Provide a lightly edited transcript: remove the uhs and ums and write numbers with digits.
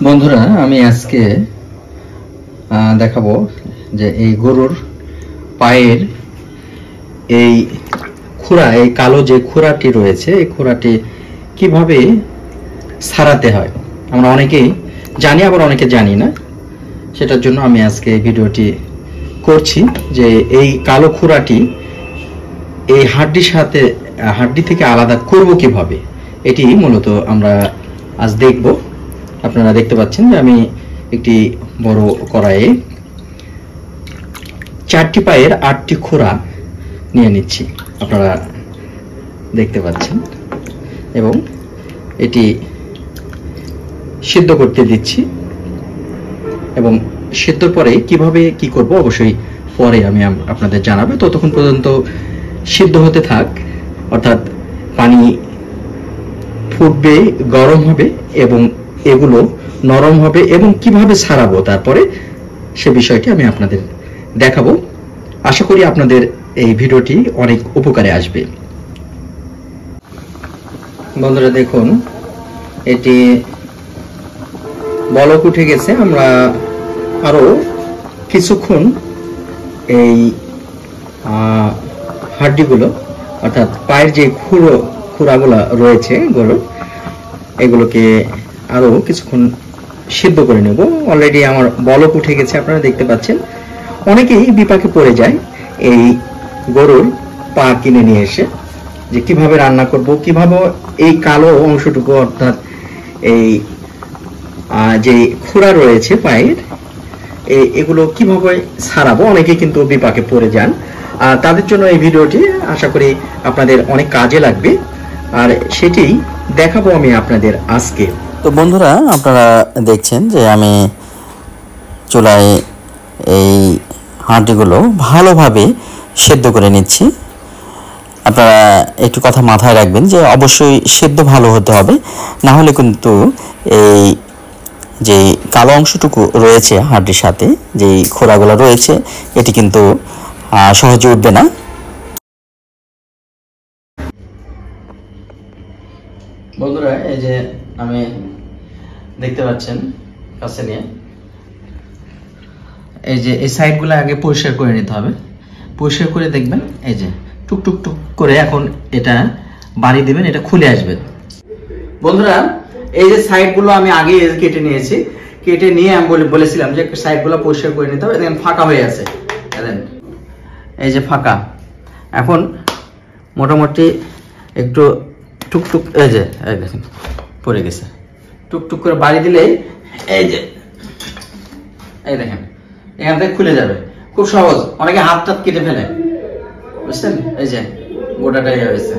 বন্ধুরা আমি আজকে দেখাবো যে এই গরুর পায়ের এই খুরা, এই কালো যে খুরাটি রয়েছে এই খুরাটি কিভাবে ছাড়াতে হয়। আমরা অনেকেই জানি, আবার অনেকে জানি না। সেটার জন্য আমি আজকে ভিডিওটি করছি যে এই কালো খুরাটি এই হাড্ডি থেকে আলাদা করব কিভাবে, এটি মূলত আমরা আজ দেখব। আপনারা দেখতে পাচ্ছেন যে আমি একটি বড় কড়াইয়ে 4টি পায়ের 8টি খোরা নিয়ে নিচ্ছি, আপনারা দেখতে পাচ্ছেন, এবং এটি সিদ্ধ করতে দিচ্ছি। এবং সিদ্ধর পরে কিভাবে কি করব অবশ্যই পরে আমি আপনাদের জানাবো। ততক্ষণ পর্যন্ত সিদ্ধ হতে থাক, অর্থাৎ পানি ফুটবে, গরম হবে এবং এগুলো নরম হবে, এবং কিভাবে ছাড়াবো তারপরে সে বিষয়টি আমি আপনাদের দেখাবো। আশা করি আপনাদের এই ভিডিওটি অনেক উপকারে আসবে। বন্ধুরা দেখুন, এটি বলক উঠে গেছে। আমরা আরো কিছুক্ষণ এই হাড্ডিগুলো, অর্থাৎ পায়ের যে খুরাগুলো রয়েছে গরুর, এগুলোকে আরো কিছুক্ষণ সিদ্ধ করে নেব। অলরেডি আমার বলক উঠে গেছে, আপনারা দেখতে পাচ্ছেন। অনেকেই বিপাকে পড়ে যায় এই গরুর পা কিনে নিয়ে এসে, যে কিভাবে রান্না করব, কিভাবে এই কালো অংশটুকু, অর্থাৎ এই যে খুরা রয়েছে পায়ের, এগুলো কিভাবে ছাড়াবো। অনেকে কিন্তু বিপাকে পড়ে যান। তাদের জন্য এই ভিডিওটি আশা করি আপনাদের অনেক কাজে লাগবে, আর সেটি দেখাবো আমি আপনাদের আজকে। তো বন্ধুরা, আপনারা দেখছেন যে আমি চুলায় এই হাঁড়িগুলো ভালোভাবে সেদ্ধ করে নিচ্ছি। আপনারা একটু কথা মাথায় রাখবেন যে অবশ্যই সেদ্ধ ভালো হতে হবে, না হলে কিন্তু এই যে কালো অংশটুকু রয়েছে হাঁড়ির সাথে, যে খোরাগুলো রয়েছে, এটি কিন্তু সহজে উঠবে না। বন্ধুরা এই যে আমি দেখতে পাচ্ছেন কাছে নিয়ে, এই যে এই সাইডগুলো আগে পরিষ্কার করে নিতে হবে। পরিষ্কার করে দেখবেন এই যে টুক টুক করে এখন এটা বাড়ি দিবেন, এটা খুলে আসবে। বন্ধুরা এই যে সাইডগুলো আমি আগে কেটে নিয়েছি, কেটে নিয়ে আমি বলেছিলাম যে সাইডগুলো পরিষ্কার করে নিতে হবে। দেখেন ফাঁকা হয়ে আছে, এই যে ফাঁকা। এখন মোটামুটি একটু টুকটুক, এই যে দেখেন পড়ে গেছে, টুকটুক করে বাড়ি দিলেই এই যে এই দেখেন এখান থেকে খুলে যাবে, খুব সহজ। অনেকে হাত টাত কেটে ফেলে, বুঝছেন, এই যে গোটাটাই হয়েছে।